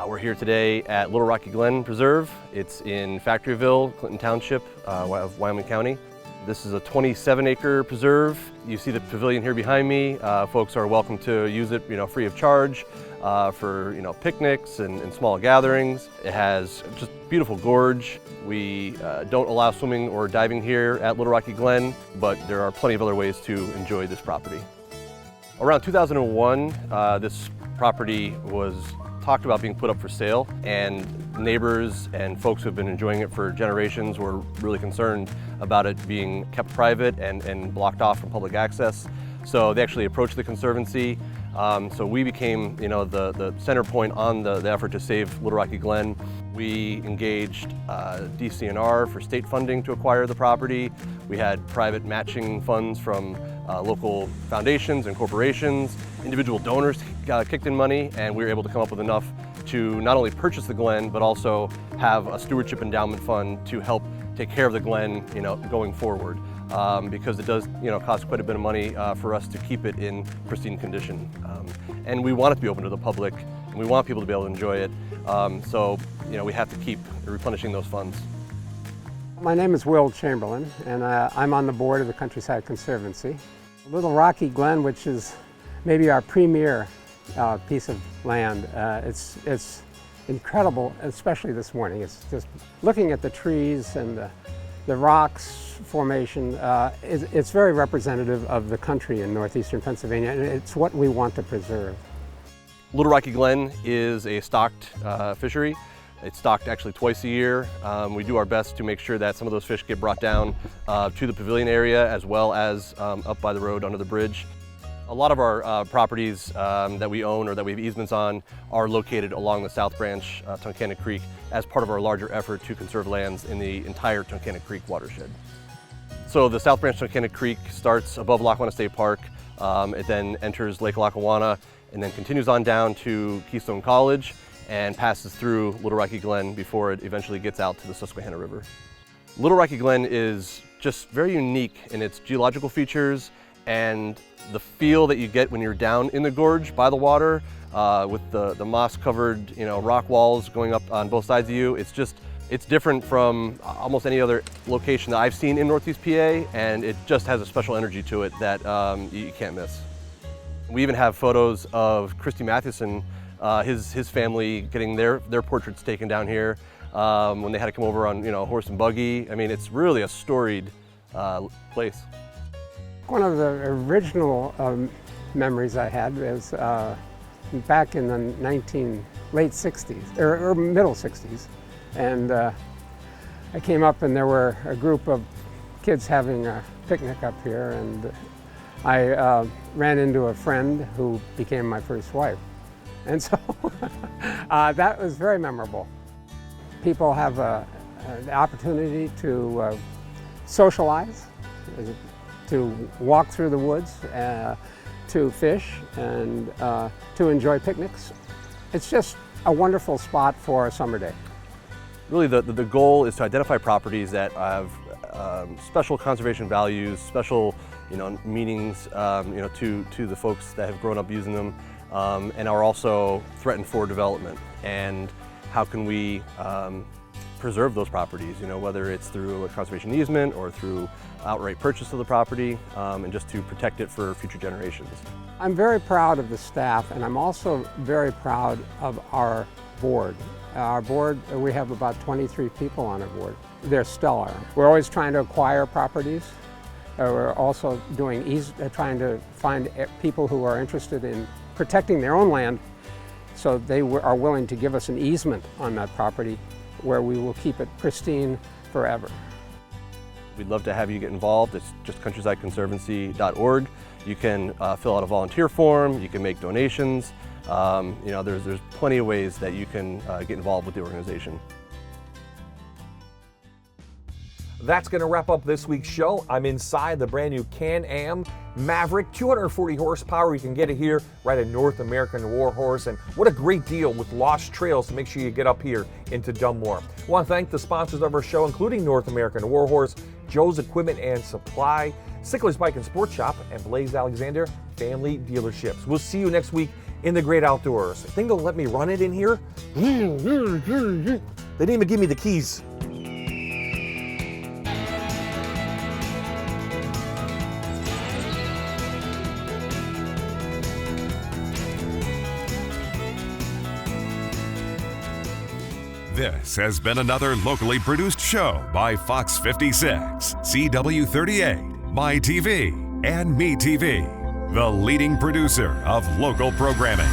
We're here today at Little Rocky Glen Preserve. It's in Factoryville, Clinton Township of Wyoming County. This is a 27-acre preserve. You see the pavilion here behind me. Folks are welcome to use it, free of charge for picnics and small gatherings. It has just beautiful gorge. We don't allow swimming or diving here at Little Rocky Glen, but there are plenty of other ways to enjoy this property. Around 2001, this property was talked about being put up for sale, and neighbors and folks who have been enjoying it for generations were really concerned about it being kept private and blocked off from public access. So they actually approached the Conservancy. So we became the center point on the effort to save Little Rocky Glen. We engaged DCNR for state funding to acquire the property. We had private matching funds from local foundations and corporations. Individual donors kicked in money, and we were able to come up with enough to not only purchase the Glen, but also have a stewardship endowment fund to help take care of the Glen, going forward. Because it does, cost quite a bit of money for us to keep it in pristine condition. And we want it to be open to the public, and we want people to be able to enjoy it. So, we have to keep replenishing those funds. My name is Will Chamberlain, and I'm on the board of the Countryside Conservancy. Little Rocky Glen, which is maybe our premier piece of land, it's incredible, especially this morning. It's just looking at the trees and the rocks formation. It's very representative of the country in northeastern Pennsylvania, and it's what we want to preserve. Little Rocky Glen is a stocked fishery. It's stocked actually twice a year. We do our best to make sure that some of those fish get brought down to the pavilion area, as well as up by the road under the bridge. A lot of our properties that we own or that we have easements on are located along the South Branch Tunkhannock Creek as part of our larger effort to conserve lands in the entire Tunkhannock Creek watershed. So the South Branch Tunkhannock Creek starts above Lackawanna State Park. It then enters Lake Lackawanna and then continues on down to Keystone College and passes through Little Rocky Glen before it eventually gets out to the Susquehanna River. Little Rocky Glen is just very unique in its geological features and the feel that you get when you're down in the gorge by the water with the moss-covered rock walls going up on both sides of you. It's different from almost any other location that I've seen in Northeast PA, and it just has a special energy to it that you can't miss. We even have photos of Christy Mathewson, his family getting their portraits taken down here when they had to come over on horse and buggy. I mean, it's really a storied place. One of the original memories I had is back in the late 60s, or middle 60s. And I came up and there were a group of kids having a picnic up here, and I ran into a friend who became my first wife. And so that was very memorable. People have the opportunity to socialize, to walk through the woods, to fish, and to enjoy picnics. It's just a wonderful spot for a summer day. Really, the goal is to identify properties that have special conservation values, special meanings to the folks that have grown up using them, and are also threatened for development. And how can we preserve those properties, whether it's through a conservation easement or through outright purchase of the property, and just to protect it for future generations. I'm very proud of the staff, and I'm also very proud of our board. Our board, we have about 23 people on our board. They're stellar. We're always trying to acquire properties. We're also trying to find people who are interested in protecting their own land, so they are willing to give us an easement on that property where we will keep it pristine forever. We'd love to have you get involved. It's just countrysideconservancy.org. You can fill out a volunteer form, you can make donations. There's plenty of ways that you can get involved with the organization. That's going to wrap up this week's show. I'm inside the brand new Can-Am Maverick, 240 horsepower. You can get it here right at North American Warhorse. And what a great deal with Lost Trails to make sure you get up here into Dunmore. I want to thank the sponsors of our show, including North American Warhorse, Joe's Equipment and Supply, Sickler's Bike and Sports Shop, and Blaze Alexander Family Dealerships. We'll see you next week in the great outdoors. I think they'll let me run it in here. They didn't even give me the keys. This has been another locally produced show by Fox 56, CW38, MyTV, and MeTV, the leading producer of local programming.